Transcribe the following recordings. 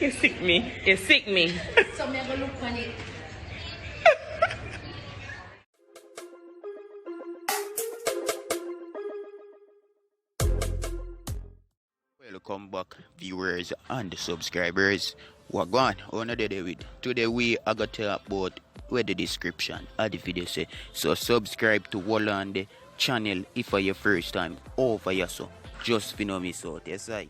You sick me. You sick me. So I'm gonna look on it. Welcome back, viewers and subscribers. What going on today with? Today we are going to talk about where the description of the video say. So subscribe to Wull on the channel if for your first time over here, so just for no miss out. Yes, right.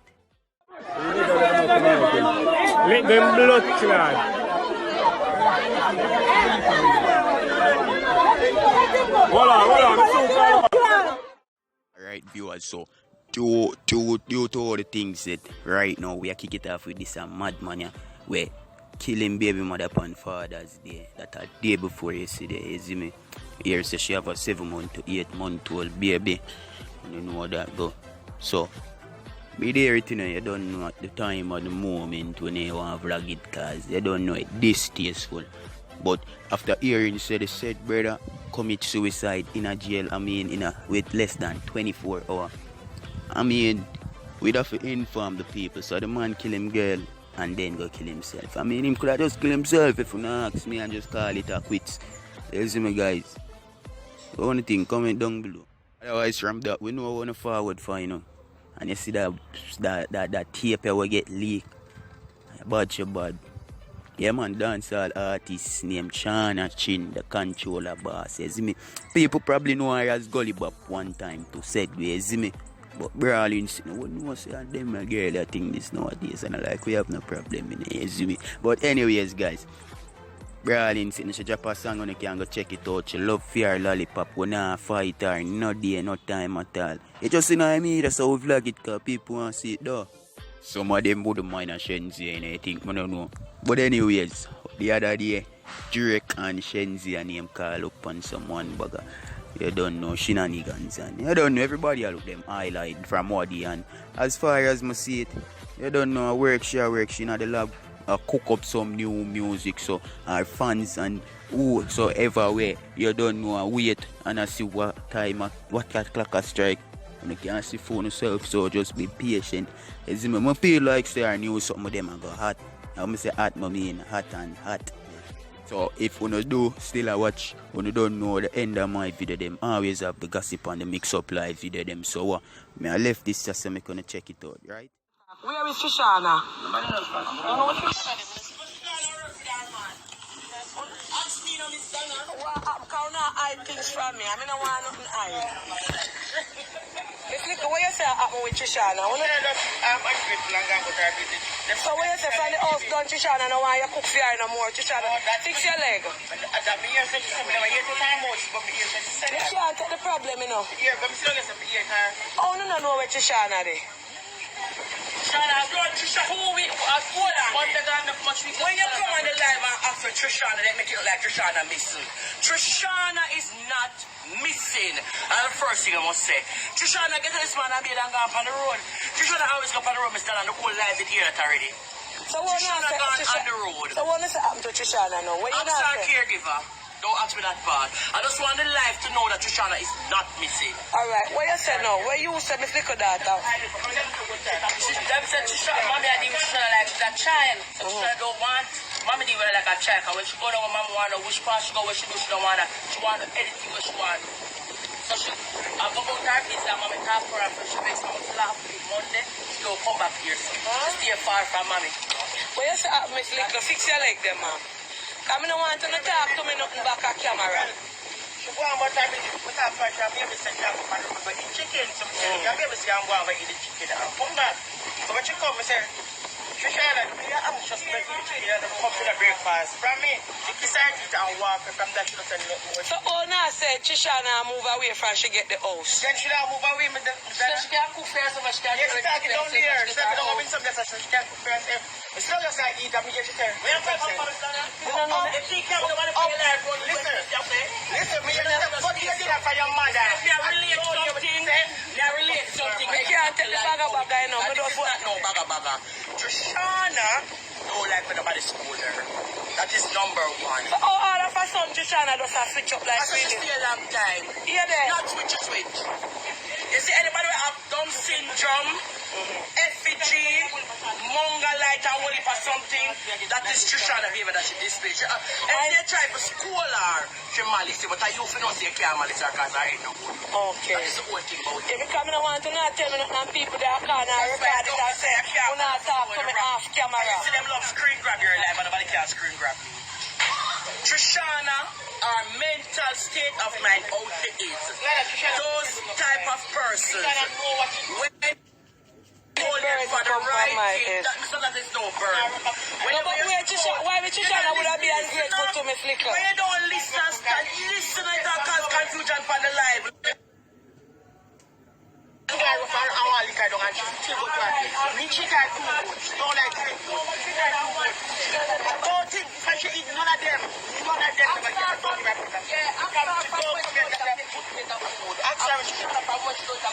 Let them blood clot. Alright, viewers, so due to all the things that right now we are kicking it off with this madman here, where killing baby mother upon Father's Day, that a day before yesterday, you see me? Here says she have a 7 month to 8 month old baby. You know that go. So be there, you don't know at the time or the moment when you want to vlog it, because you don't know it distasteful. But after hearing they said brother commit suicide in a jail, with less than 24 hours. We'd have to inform the people. So the man kill him girl and then go kill himself. Him could have just kill himself if you not ask me and just call it a quits. You see me, guys? The only thing, comment down below. Otherwise from that, we know we want to forward for, And you see that tape will get leaked. Bad. Yeah, man, dancehall artist named Shauna Chin, the controller boss. You see me? People probably know her as Gully Bop one time to segue, you see me? But brawling, we know say them a girl that think this nowadays, and we have no problem in it, you see me? But anyways, guys, brawling, she drop a song on you can go check it out. She love fear lollipop, we not fight her, no day, no time at all. You just see what I mean? That's how we vlog it, because people want to see it though. Some of them wouldn't mind a Shenseea and I think, I don't know. But anyways, the other day, Drake and Shenseea name call up on someone bugger. You don't know shenanigans and you don't know everybody look them highlight from Waddy, and as far as I see it, you don't know she in the lab cook up some new music, so our fans and so everywhere you don't know wait and I see what time what clock a strike. You can't see phone yourself, so just be patient. I feel like say I knew something of them and go hot. I say hot, I mean hot and hot. So if you do still watch, when you don't know the end of my video, them always have the gossip and the mix up live video them. So I left this just so I'm gonna check it out, right? Where is Shauna? Hide things from me. I don't want nothing hide. Look, what you say happened with Shauna? I'm ungrateful and going to her visit. So what you say from the house done Shauna, no want you cook for her no more, Shauna? Fix your leg. You can't take the problem, you know. Oh, no, where Shauna there. Shauna, when you come on the live and ask for Trishana, they make it look like Trishana missing. Trishana is not missing. And the first thing I must say, Trishana get this man and be and gone on the road. Trishana always go on the road, Mr. And the whole life in here already. So Trishana gone on the road. So what is happening to Trishana now? I'm sorry, caregiver. Don't ask me that part. I just want the life to know that Trishana is not missing. Alright, what you say now? Where you say Miss Little Daughter? Them said Trishana, mommy I think Trishana like that child. So Trishana don't want mommy didn't like a child. Because when she go down with mama want to which part she go, where she do, she don't want to. She want anything what she want. So she I go about her kids and mommy talk for her, so she makes mommy laugh with Monday. She don't come back here. So she stay far from mommy. What you say Miss Little, fix your leg them, ma'am. I don't want to talk to me nothing back at camera. She go on what time we talk for her, baby said she have to eat chicken. So your baby say I'm going to eat the chicken. Come back. So when she come, I say, Trishana, I'm just going to eat the chicken and come to the breakfast. From me, she decided to eat and walk from that she doesn't look more. So all now said Trishana move away from she get the house. Then she don't move away. So she can't cook for herself. She can't cook for herself. Yes, she down there. She don't know when some days she can't cook for herself. It's not just like eat and me get you there. No. If she can't do money for your life, listen, me just what you did for your mother. If you relate something, we can't tell the baga, you know. We don't want no baga. Trishana don't like when nobody school her. That is number one. So all of a sudden, Trishana does a switch up like this. She stay a long time. Yeah, there. Not switch. You see anybody who have Down syndrome, FPG, Mongolite and Wull something, that is Trishana behavior that she displays. And they try to school her, she malice, but I you know say you can't malice her because I ain't no good. Okay. That is the whole thing about it. If you come in, I want to not tell me nothing people that can't record it and say, you not talk to me off camera. See them love screen grab your life and nobody can screen grab me. Trishana, our mental state of mind how she is. Those type of persons, when holding for the right thing, that is no bird. Why would Trishana would have been ungrateful to me, Flicker? When you don't listen and stand, listen and don't cause confusion for the live.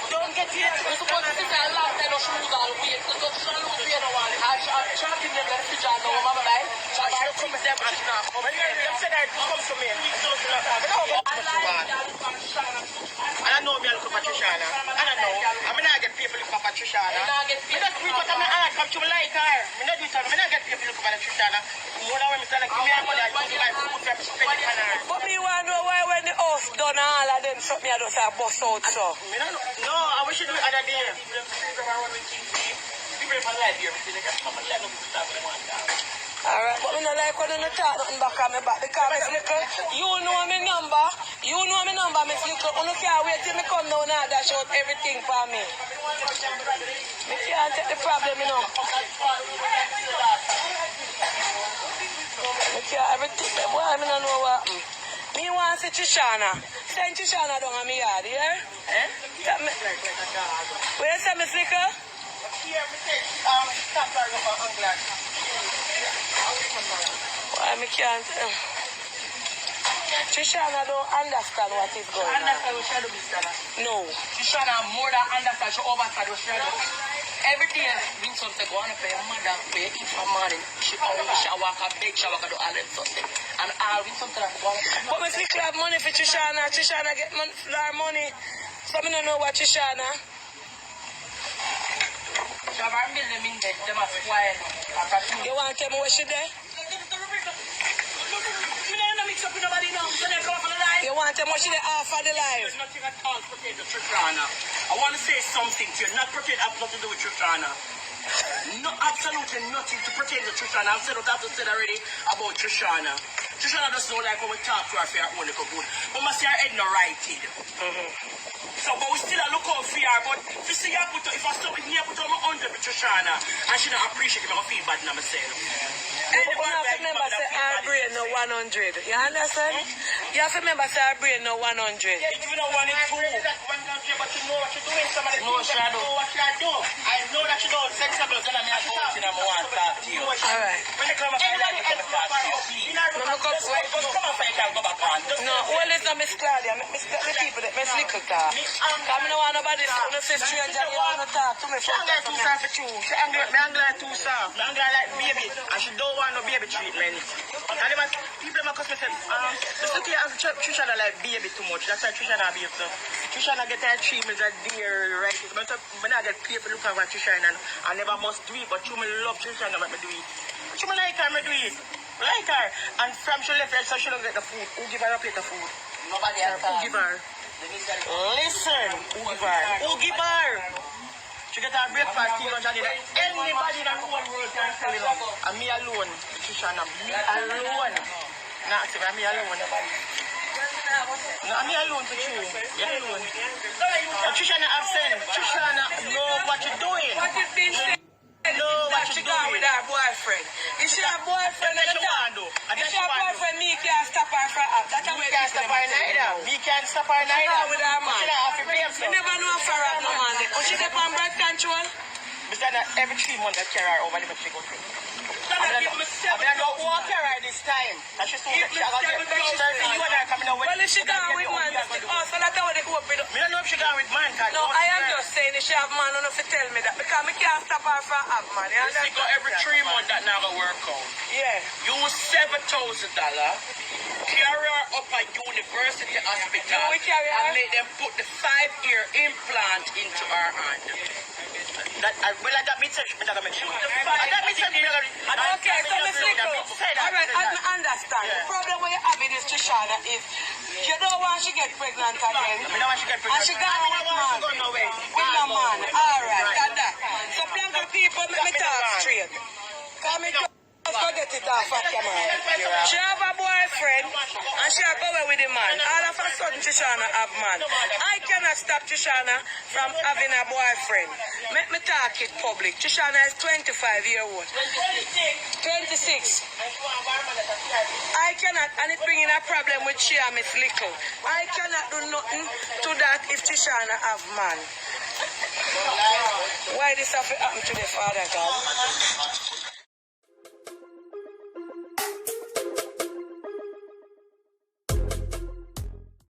Don't get here. You're supposed to sit there last night or shoes all week. So don't lose the other one. I'm charging them the refrigerator now, mama, right? So I should come with them and now. When you said that, come to me. And I know me, I look at Trishana. And I know. I mean, I get people look at Trishana. I don't because I'm not come to like her. I don't do it. I don't get people look at Trishana. More than when I say, give me a money, I give my food to spend it on her. But me want to know why when the house done all of them something I just say bust out so. No, I wish you do it other day. People from life here, they can come and let them start with one down. Alright, but I don't like when you talk nothing back on me back because Miss Little, you know my number, Miss Little. You can't wait till me come down and dash out everything for me. Me can't take the problem, you know. Me can't everything, boy, I don't know what happened. Me want to see Trishana. Send Trishana down on me yard, yeah? Where you say, Miss Little? Here, me take, stop her up on England. Why me can't? Trishana don't understand what is going on. Understand what she do, Mr. No. Trishana more than understand, she overstand what she do. Every day, Vincent say, go on for your mother, for your eat for morning. She walk a bake, she walk a do all them stuff. And all Vincent tell her to go on. But me still have money for Trishana. Trishana get money. So me don't know what Trishana. She have her million in there, them are spoiled. You want to tell me where she there? Mix up with nobody now, so they come for the live. You want to tell me where she there half of the live? There's nothing at all to pertain to Trishana. I want to say something to you. Not pertain, have nothing to do with Trishana. No, absolutely nothing to pertain to Trishana. I've said what I have to say already about Trishana. Trishana doesn't know like when we talk to her for her own little good. But must see her head not righted. So, but we still look out for her. But if you see her put, if I stop with me, I put on my 100 with Trishana, and she don't appreciate it, I feel bad in myself. You have to remember say her brain no 100. You understand? You have to remember say her brain no 100. Yeah, if you don't want it too. But you know what you're doing. Somebody know what you do. I know that you don't sensible. Then I'm going to go and I want to talk to you. Alright. When you come up and you come talk to you, please. Just come up and you can go back on. No, all is not Miss Claudia. Miss people that Miss Little talk. Come no want nobody to say stranger. You want to talk to me. She angry too soft for you. She angry too soft. She angry like baby. And she don't want no baby treatment. And them people them cuss me say, just look here, Trishana like baby too much. That's why Trishana behave so. Trishana get her treatment that dear right. But when I get people look over Trishana, I never must do it. But you me love Trishana, but me do it. She me like her, me do it. Like her. And from she left her, so she don't get the food. Who give her a plate of food? Nobody else. Who give her? Listen. Who give her? Who give her? She get her breakfast, tea, lunch, and dinner. Anybody in the whole world can tell you. And me alone, Trishana, me alone. Not to me alone. No, me alone to you. Me alone. Trishana absent. Trishana know what you're doing. What is being said? Know what She you're gone doing. with her boyfriend. If she have boyfriend, That's what you want to do. if she have boyfriend, me can't stop her from up. That's how We can't stop her neither. We can't stop her neither. With her man. She don't have to pay You himself. never know for her no man. But she get on birth control. Because every 3 months I carry her over the she go through. I'm not walk her right this time. And she's so she got to you and her coming out with. Well, if she gone with man, also that's how they open up. We don't know if she gone with man. No, I am just saying if she have man, enough to tell me that because I can't stop her from have man. You She go every 3 months that now go work out. Yeah. Use $7,000. Carry her up at university hospital. No, we carry her. And make them put the 5-year implant into her hand. Well, I got me say, I got me sure. I got me say, Okay, so Miss Little, alright, I understand. The problem with you having is Shoshana is you don't want she get pregnant again. I don't want she get pregnant. And she got with man. With no man. Alright, got that. So plenty of people make me talk straight. Come in. Forget it off at the man. She have a boyfriend and she go away with the man. All of a sudden Shoshana have man. I cannot stop Shoshana from having a boyfriend. Make me talk it public. Shoshana is 25-year-old. 26. I cannot, and it bringing a problem with she and Miss Little. I cannot do nothing to that if Shoshana have man. Why this have to happen to the father, God?